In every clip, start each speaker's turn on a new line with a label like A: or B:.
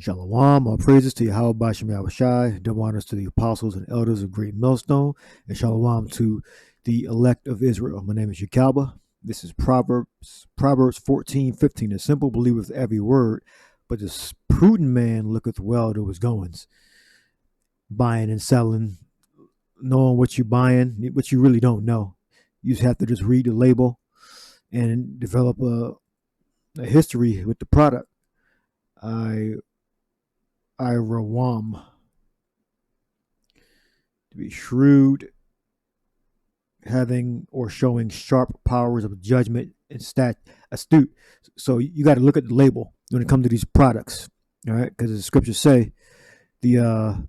A: Shalom, all praises to Yahweh Bashem Yahushai, double honors to the apostles and elders of Great Millstone, and shalom to the elect of Israel. My name is Yakalba. This is Proverbs 14:15. The simple believeth every word, but the prudent man looketh well to his goings. Buying and selling, knowing what you're buying, what you really don't know. You just have to just read the label and develop a history with the product. Irawam, to be shrewd, having or showing sharp powers of judgment and astute. So you got to look at the label when it comes to these products, all right? Because the scriptures say the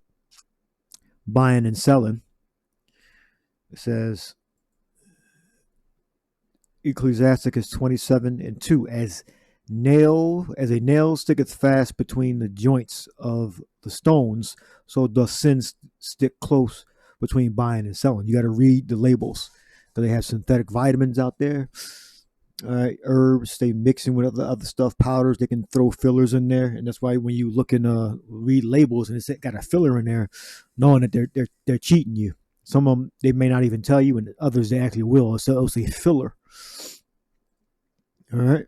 A: buying and selling. It says Ecclesiasticus 27:2, as a nail sticketh fast between the joints of the stones, so does sin stick close between buying and selling. You got to read the labels, because they have synthetic vitamins out there. Herbs, they mixing with other stuff, powders. They can throw fillers in there, and that's why when you look and read labels and it's got a filler in there, knowing that they're cheating you. Some of them they may not even tell you, and others they actually will. So it'll say filler. All right.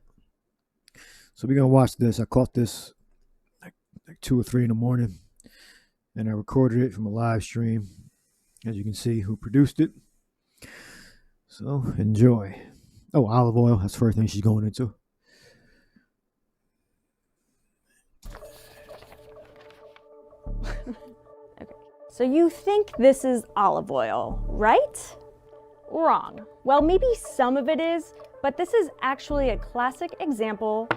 A: So we're going to watch this. I caught this like 2 or 3 in the morning, and I recorded it from a live stream, as you can see who produced it. So enjoy. Oh, olive oil. That's the first thing she's going into.
B: Okay. So you think this is olive oil, right? Wrong. Well, maybe some of it is, but this is actually a classic example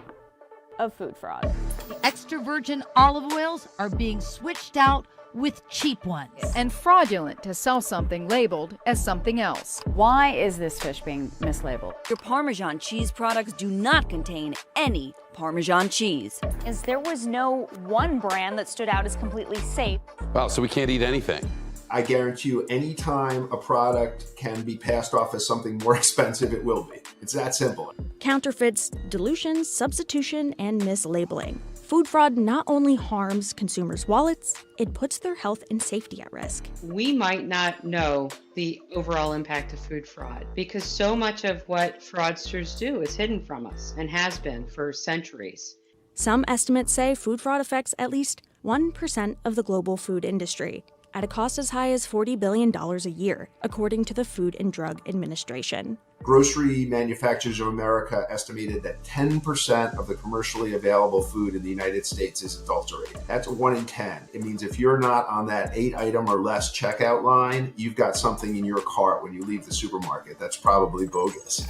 B: of food fraud.
C: The extra virgin olive oils are being switched out with cheap ones.
D: And fraudulent to sell something labeled as something else.
E: Why is this fish being mislabeled?
F: Your Parmesan cheese products do not contain any Parmesan cheese.
B: As there was no one brand that stood out as completely safe.
G: Wow, so we can't eat anything.
H: I guarantee you, anytime a product can be passed off as something more expensive, it will be. It's that simple.
I: Counterfeits, dilution, substitution, and mislabeling. Food fraud not only harms consumers' wallets, it puts their health and safety at risk.
J: We might not know the overall impact of food fraud because so much of what fraudsters do is hidden from us and has been for centuries.
I: Some estimates say food fraud affects at least 1% of the global food industry, at a cost as high as $40 billion a year, according to the Food and Drug Administration.
H: Grocery Manufacturers of America estimated that 10% of the commercially available food in the United States is adulterated. That's 1 in 10. It means if you're not on that 8-item or less checkout line, you've got something in your cart when you leave the supermarket that's probably bogus.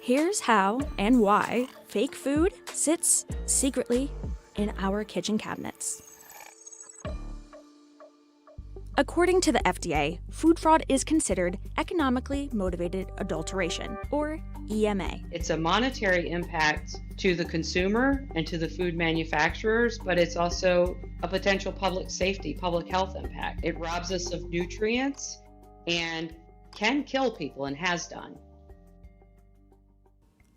I: Here's how and why fake food sits secretly in our kitchen cabinets. According to the FDA, food fraud is considered economically motivated adulteration, or EMA.
J: It's a monetary impact to the consumer and to the food manufacturers, but it's also a potential public safety, public health impact. It robs us of nutrients and can kill people and has done.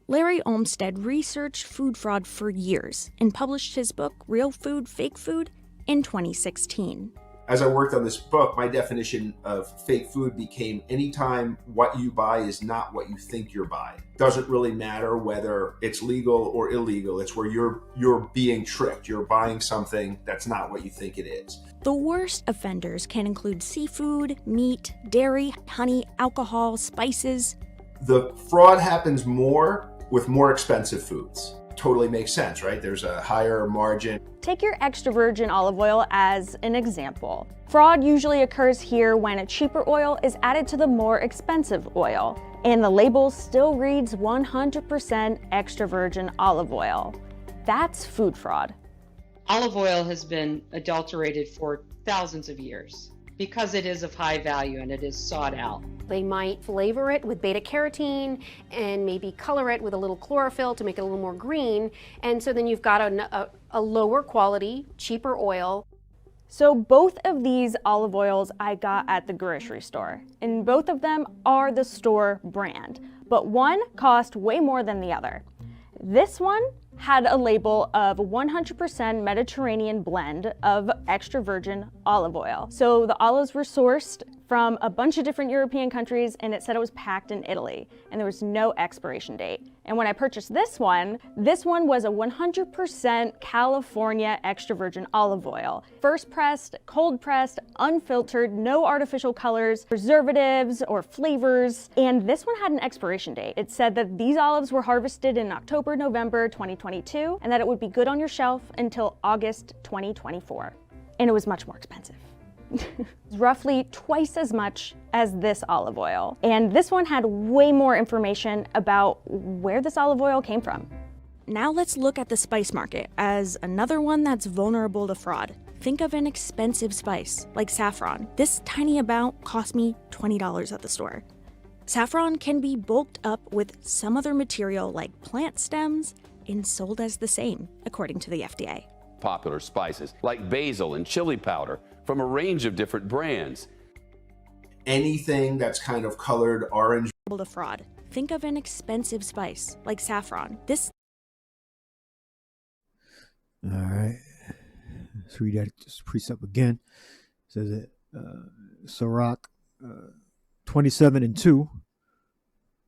I: Larry Olmsted researched food fraud for years and published his book, Real Food, Fake Food, in 2016.
H: As I worked on this book, my definition of fake food became anytime what you buy is not what you think you're buying. Doesn't really matter whether it's legal or illegal. It's where you're being tricked. You're buying something that's not what you think it is.
I: The worst offenders can include seafood, meat, dairy, honey, alcohol, spices.
H: The fraud happens more with more expensive foods. Totally makes sense, right? There's a higher margin.
B: Take your extra virgin olive oil as an example. Fraud usually occurs here when a cheaper oil is added to the more expensive oil, and the label still reads 100% extra virgin olive oil. That's food fraud.
J: Olive oil has been adulterated for thousands of years because it is of high value and it is sought out.
K: They might flavor it with beta-carotene and maybe color it with a little chlorophyll to make it a little more green. And so then you've got a lower quality, cheaper oil.
B: So both of these olive oils I got at the grocery store, and both of them are the store brand, but one cost way more than the other. This one had a label of 100% Mediterranean blend of extra virgin olive oil. So the olives were sourced from a bunch of different European countries, and it said it was packed in Italy, and there was no expiration date. And when I purchased this one was a 100% California extra virgin olive oil. First pressed, cold pressed, unfiltered, no artificial colors, preservatives, or flavors. And this one had an expiration date. It said that these olives were harvested in October, November 2022, and that it would be good on your shelf until August 2024. And it was much more expensive. Roughly twice as much as this olive oil. And this one had way more information about where this olive oil came from.
I: Now let's look at the spice market as another one that's vulnerable to fraud. Think of an expensive spice, like saffron. This tiny amount cost me $20 at the store. Saffron can be bulked up with some other material like plant stems and sold as the same, according to the FDA.
G: Popular spices like basil and chili powder from a range of different brands.
H: Anything that's kind of colored orange.
I: To fraud. Think of an expensive spice like saffron. This.
A: All right. Let's read that this precept again. It says that Sirach 27:2.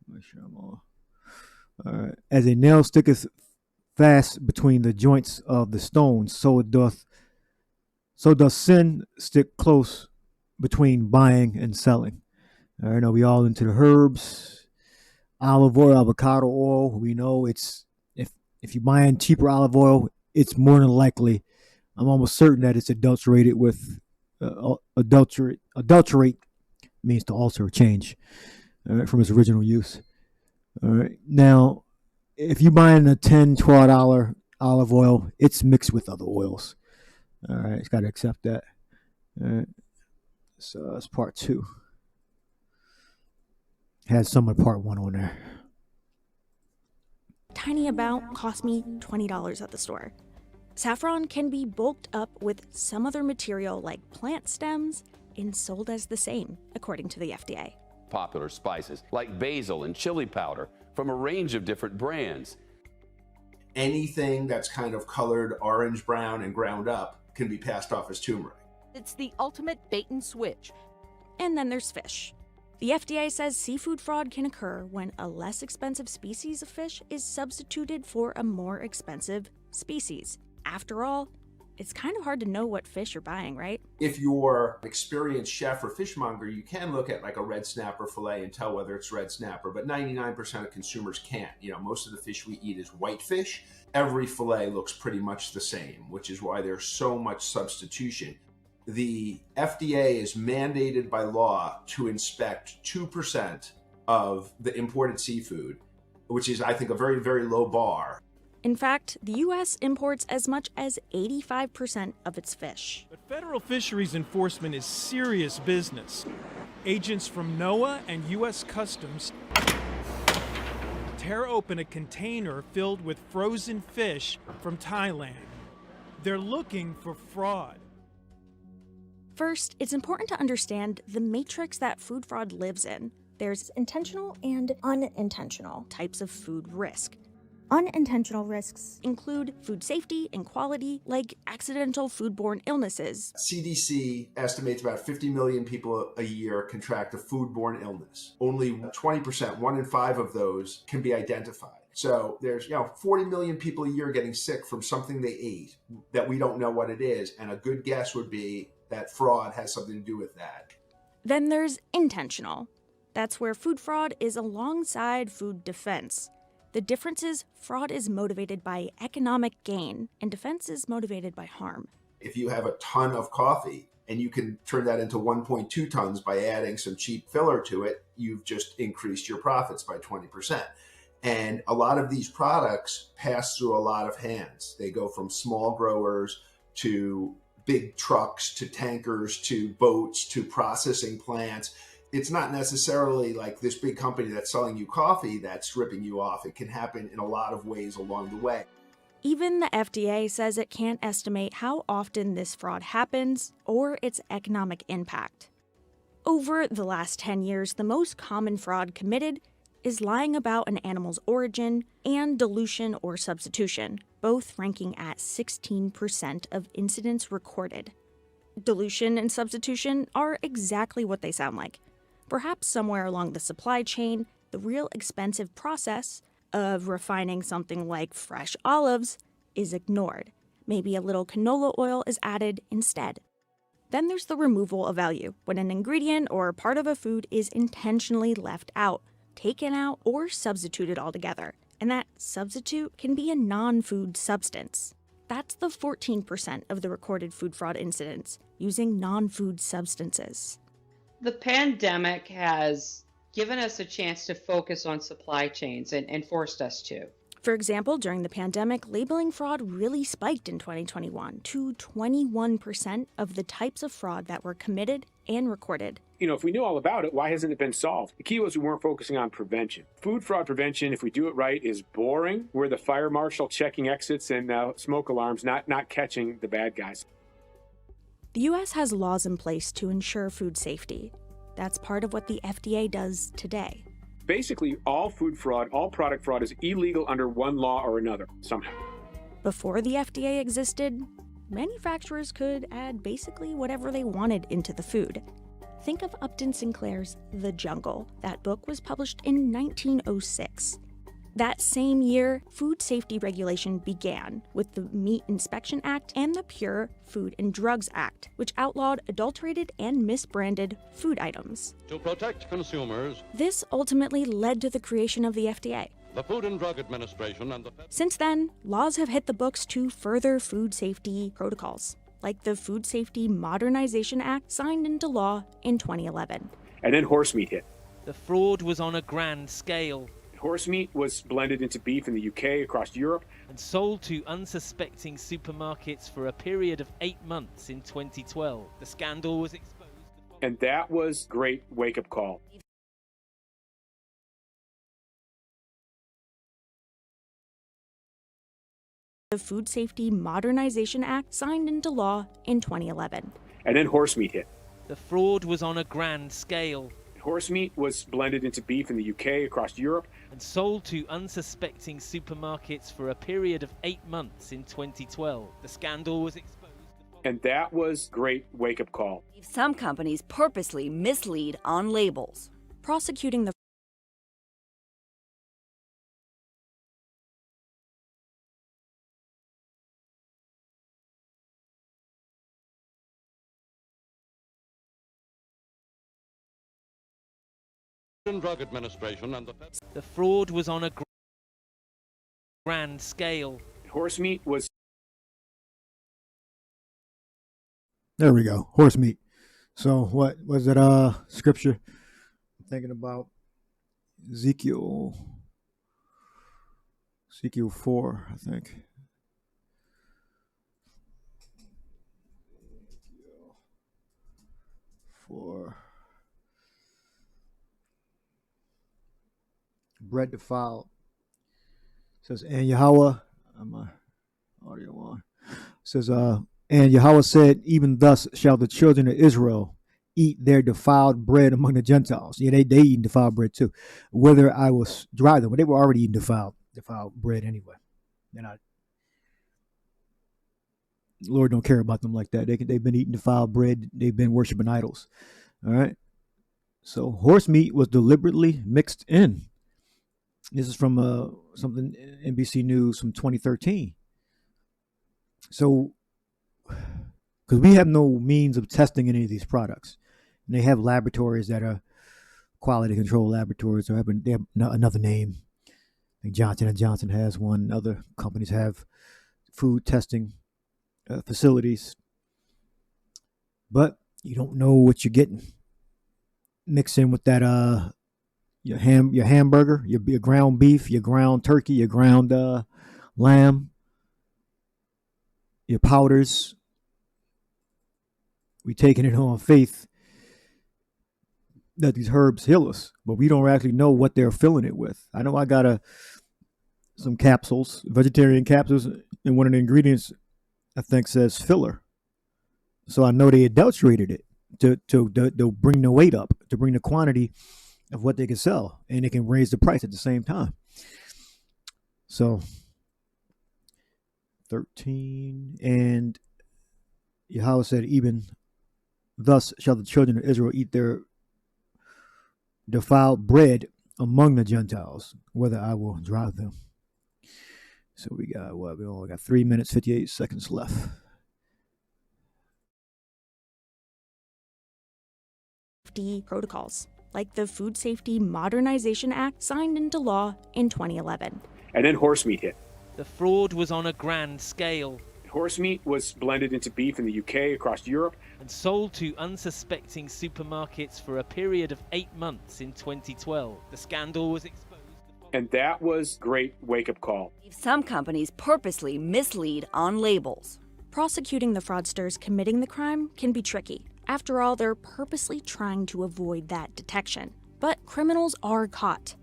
A: Make sure I'm all right. As a nail sticketh fast between the joints of the stones, so doth sin stick close between buying and selling. All right, now we all into the herbs, olive oil, avocado oil. We know it's if you're buying cheaper olive oil, it's more than likely, I'm almost certain that it's adulterated with adulterate means to alter or change, all right, from its original use. All right, now if you're buying a $10, $12 olive oil, it's mixed with other oils. All right, it's got to accept that. All right, so that's part 2. Has some of part 1 on there.
I: Tiny amount cost me $20 at the store. Saffron can be bulked up with some other material like plant stems and sold as the same, according to the FDA.
G: Popular spices like basil and chili powder from a range of different brands.
H: Anything that's kind of colored orange, brown, and ground up can be passed off as turmeric.
L: It's the ultimate bait and switch.
I: And then there's fish. The FDA says seafood fraud can occur when a less expensive species of fish is substituted for a more expensive species. After all, it's kind of hard to know what fish you're buying, right?
H: If you're an experienced chef or fishmonger, you can look at like a red snapper fillet and tell whether it's red snapper, but 99% of consumers can't. You know, most of the fish we eat is white fish. Every fillet looks pretty much the same, which is why there's so much substitution. The FDA is mandated by law to inspect 2% of the imported seafood, which is, I think, a very, very low bar.
I: In fact, the U.S. imports as much as 85% of its fish.
M: But federal fisheries enforcement is serious business. Agents from NOAA and U.S. Customs tear open a container filled with frozen fish from Thailand. They're looking for fraud.
I: First, it's important to understand the matrix that food fraud lives in. There's intentional and unintentional types of food risk. Unintentional risks include food safety and quality, like accidental foodborne illnesses.
H: CDC estimates about 50 million people a year contract a foodborne illness. Only 20%, 1 in 5 of those can be identified. So there's 40 million people a year getting sick from something they ate that we don't know what it is. And a good guess would be that fraud has something to do with that.
I: Then there's intentional. That's where food fraud is alongside food defense. The difference is fraud is motivated by economic gain and defense is motivated by harm.
H: If you have a ton of coffee and you can turn that into 1.2 tons by adding some cheap filler to it, you've just increased your profits by 20%. And a lot of these products pass through a lot of hands. They go from small growers to big trucks to tankers to boats to processing plants. It's not necessarily like this big company that's selling you coffee that's ripping you off. It can happen in a lot of ways along the way.
I: Even the FDA says it can't estimate how often this fraud happens or its economic impact. Over the last 10 years, the most common fraud committed is lying about an animal's origin and dilution or substitution. both ranking at 16% of incidents recorded. Dilution and substitution are exactly what they sound like. Perhaps somewhere along the supply chain, the real expensive process of refining something like fresh olives is ignored. Maybe a little canola oil is added instead. Then there's the removal of value, when an ingredient or part of a food is intentionally left out, taken out, or substituted altogether. And that substitute can be a non-food substance. That's the 14% of the recorded food fraud incidents using non-food substances.
J: The pandemic has given us a chance to focus on supply chains and forced us to.
I: For example, during the pandemic, labeling fraud really spiked in 2021 to 21% of the types of fraud that were committed and recorded.
N: If we knew all about it, why hasn't it been solved? The key was we weren't focusing on prevention. Food fraud prevention, if we do it right, is boring. We're the fire marshal checking exits and smoke alarms, not catching the bad guys.
I: The U.S. has laws in place to ensure food safety. That's part of what the FDA does today.
N: Basically, all food fraud, all product fraud is illegal under one law or another, somehow.
I: Before the FDA existed, manufacturers could add basically whatever they wanted into the food. Think of Upton Sinclair's The Jungle. That book was published in 1906. That same year, food safety regulation began with the Meat Inspection Act and the Pure Food and Drugs Act, which outlawed adulterated and misbranded food items.
O: To protect consumers,
I: this ultimately led to the creation of the FDA.
O: the Food and Drug Administration and the...
I: Since then, laws have hit the books to further food safety protocols, like the Food Safety Modernization Act signed into law in 2011.
N: And then horse meat hit.
P: The fraud was on a grand scale.
N: Horse meat was blended into beef in the UK, across Europe,
P: and sold to unsuspecting supermarkets for a period of 8 months in 2012. The scandal was exposed.
N: And that was a great wake-up call.
I: The Food Safety Modernization Act signed into law in 2011.
N: And then horse meat hit.
P: The fraud was on a grand scale.
N: Horse meat was blended into beef in the UK, across Europe,
P: and sold to unsuspecting supermarkets for a period of 8 months in 2012. The scandal was exposed.
N: And that was a great wake-up call.
F: Some companies purposely mislead on labels.
I: Prosecuting the
O: Drug Administration and
P: the fraud was on a grand scale.
N: Horse meat was...
A: There we go. Horse meat. So what was it? Scripture. I'm thinking about Ezekiel 4, I think. Ezekiel 4. Bread defiled. It says, and Yahweh, my audio on. It says, and Yahweh said, even thus shall the children of Israel eat their defiled bread among the Gentiles. Yeah, they eat defiled bread too. Whether I will drive them, but they were already eating defiled bread anyway. They're not. The Lord don't care about them like that. They've been eating defiled bread. They've been worshiping idols. All right. So horse meat was deliberately mixed in. This is from something NBC News from 2013. So, because we have no means of testing any of these products, and they have laboratories that are quality control laboratories, or they have another name. I think Johnson & Johnson has one. Other companies have food testing facilities, but you don't know what you're getting. Mix in with that your hamburger, your ground beef, your ground turkey, your ground lamb, your powders. We taking it on faith that these herbs heal us, but we don't actually know what they're filling it with. I know I got some capsules, vegetarian capsules, and one of the ingredients I think says filler. So I know they adulterated it to bring the weight up, to bring the quantity of what they can sell, and they can raise the price at the same time. So 13. And Yahweh said, even thus shall the children of Israel eat their defiled bread among the Gentiles, whether I will drive them. So we got what? We only got 3 minutes, 58 seconds left.
I: Protocols, like the Food Safety Modernization Act signed into law in 2011.
N: And then horse meat hit.
P: The fraud was on a grand scale.
N: Horse meat was blended into beef in the UK, across Europe,
P: and sold to unsuspecting supermarkets for a period of 8 months in 2012. The scandal was exposed.
N: And that was a great wake-up call.
F: Some companies purposely mislead on labels.
I: Prosecuting the fraudsters committing the crime can be tricky. After all, they're purposely trying to avoid that detection. But criminals are caught.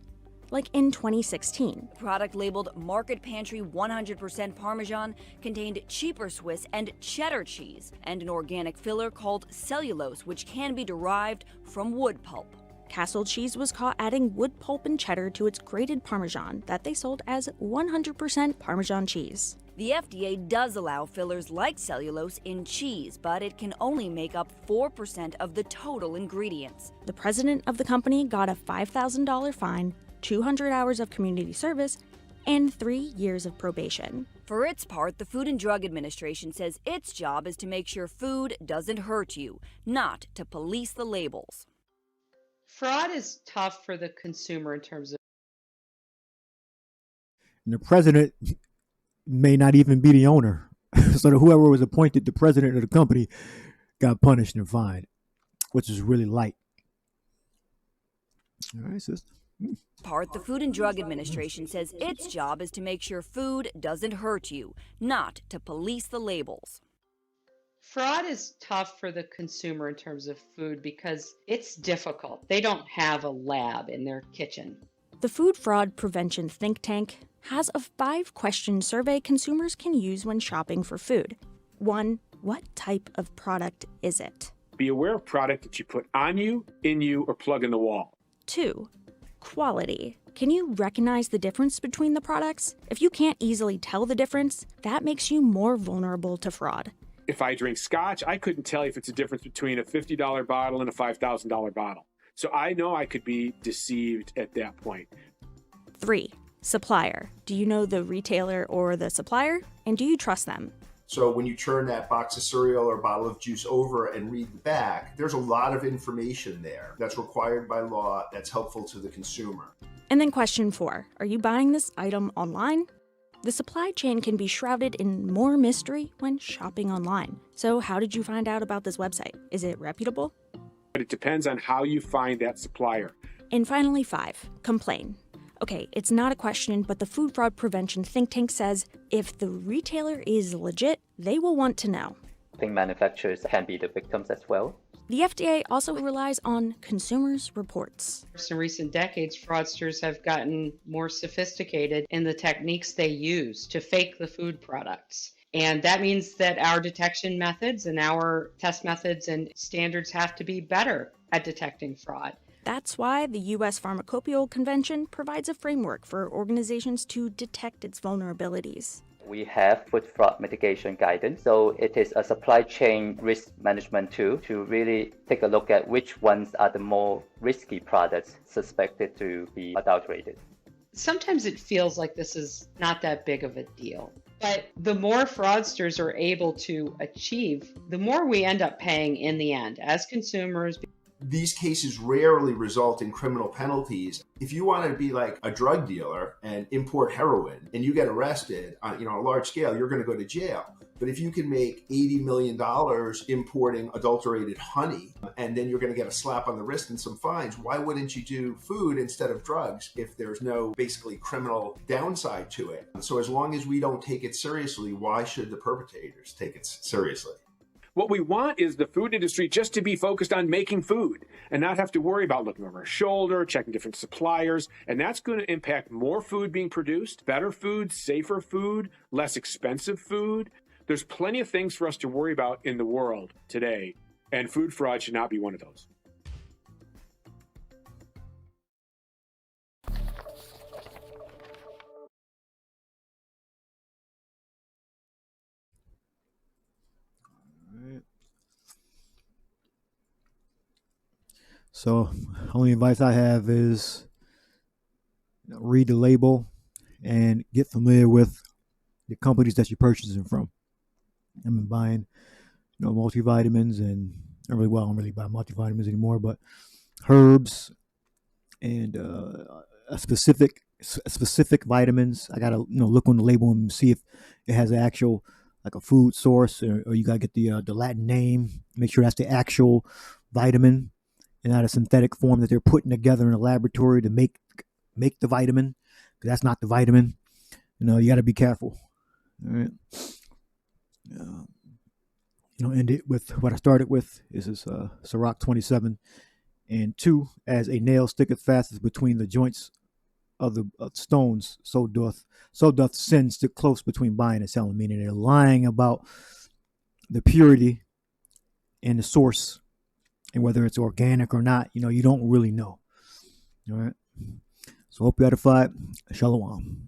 I: Like in 2016.
F: Product labeled Market Pantry 100% Parmesan contained cheaper Swiss and cheddar cheese and an organic filler called cellulose, which can be derived from wood pulp.
I: Castle Cheese was caught adding wood pulp and cheddar to its grated Parmesan that they sold as 100% Parmesan cheese.
F: The FDA does allow fillers like cellulose in cheese, but it can only make up 4% of the total ingredients.
I: The president of the company got a $5,000 fine, 200 hours of community service, and 3 years of probation.
F: For its part, the Food and Drug Administration says its job is to make sure food doesn't hurt you, not to police the labels.
J: Fraud is tough for the consumer in terms of...
A: And the president may not even be the owner. So that whoever was appointed the president of the company got punished and fined, which is really light. All right, sister.
F: The Food and Drug Administration says its job is to make sure food doesn't hurt you, not to police the labels.
J: Fraud is tough for the consumer in terms of food because it's difficult. They don't have a lab in their kitchen.
I: The Food Fraud Prevention Think Tank has a 5-question survey consumers can use when shopping for food. 1. What type of product is it?
N: Be aware of product that you put on you, in you, or plug in the wall.
I: 2. Quality. Can you recognize the difference between the products? If you can't easily tell the difference, that makes you more vulnerable to fraud.
N: If I drink scotch, I couldn't tell if it's a difference between a $50 bottle and a $5,000 bottle. So I know I could be deceived at that point.
I: 3. Supplier. Do you know the retailer or the supplier? And do you trust them?
H: So when you turn that box of cereal or bottle of juice over and read the back, there's a lot of information there that's required by law that's helpful to the consumer.
I: And then question 4. Are you buying this item online? The supply chain can be shrouded in more mystery when shopping online. So how did you find out about this website? Is it reputable?
N: But it depends on how you find that supplier.
I: And finally 5. Complain. Okay, it's not a question, but the Food Fraud Prevention Think Tank says if the retailer is legit, they will want to know.
Q: I think manufacturers can be the victims as well.
I: The FDA also relies on consumers' reports.
J: In recent decades, fraudsters have gotten more sophisticated in the techniques they use to fake the food products. And that means that our detection methods and our test methods and standards have to be better at detecting fraud.
I: That's why the U.S. Pharmacopoeia Convention provides a framework for organizations to detect its vulnerabilities.
Q: We have food fraud mitigation guidance, so it is a supply chain risk management tool to really take a look at which ones are the more risky products suspected to be adulterated.
J: Sometimes it feels like this is not that big of a deal, but the more fraudsters are able to achieve, the more we end up paying in the end as consumers.
H: These cases rarely result in criminal penalties. If you want to be like a drug dealer and import heroin and you get arrested on a large scale, you're going to go to jail. But if you can make $80 million importing adulterated honey and then you're going to get a slap on the wrist and some fines, why wouldn't you do food instead of drugs if there's no basically criminal downside to it? So as long as we don't take it seriously, why should the perpetrators take it seriously?
N: What we want is the food industry just to be focused on making food and not have to worry about looking over our shoulder, checking different suppliers. And that's going to impact more food being produced, better food, safer food, less expensive food. There's plenty of things for us to worry about in the world today, and food fraud should not be one of those.
A: So, only advice I have is read the label and get familiar with the companies that you're purchasing from. I've been buying, multivitamins, and I don't really buy multivitamins anymore, but herbs and specific vitamins. I gotta look on the label and see if it has an actual like a food source, or you gotta get the Latin name. Make sure that's the actual vitamin and not a synthetic form that they're putting together in a laboratory to make the vitamin, because that's not the vitamin. You got to be careful. All right. End it with what I started with. This is Sirach 27 and 2. As a nail sticketh fastest between the joints of the stones, so doth sin stick close between buying and selling. Meaning they're lying about the purity and the source, and whether it's organic or not. You don't really know. All right. So hope you edified. Shalom.